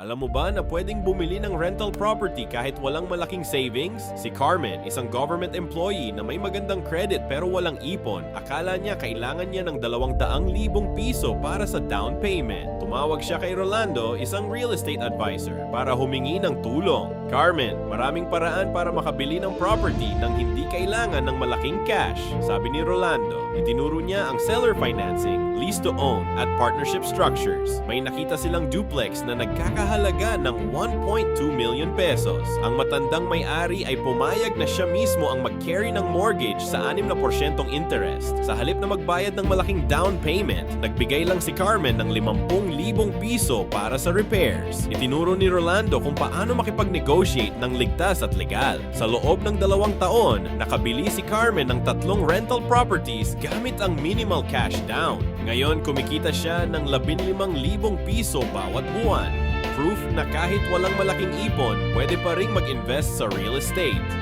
Alam mo ba na pwedeng bumili ng rental property kahit walang malaking savings? Si Carmen, isang government employee na may magandang credit pero walang ipon. Akala niya kailangan niya ng 200,000 piso para sa down payment. Tumawag siya kay Rolando, isang real estate advisor, para humingi ng tulong. Carmen, maraming paraan para makabili ng property nang hindi kailangan ng malaking cash. Sabi ni Rolando, itinuro niya ang seller financing, lease to own at partnership structures. May nakita silang duplex na nagkakahalaga ng 1.2 million pesos. Ang matandang may-ari ay pumayag na siya mismo ang mag-carry ng mortgage sa 6% interest. Sa halip na magbayad ng malaking down payment, nagbigay lang si Carmen ng 50,000 piso para sa repairs. Itinuro ni Rolando kung paano makipag-negotiate ng ligtas at legal. Sa loob ng 2 taon, nakabili si Carmen ng 3 rental properties gamit ang minimal cash down. Ngayon, kumikita siya ng 15,000 piso bawat buwan. Proof na kahit walang malaking ipon, pwede pa ring mag-invest sa real estate.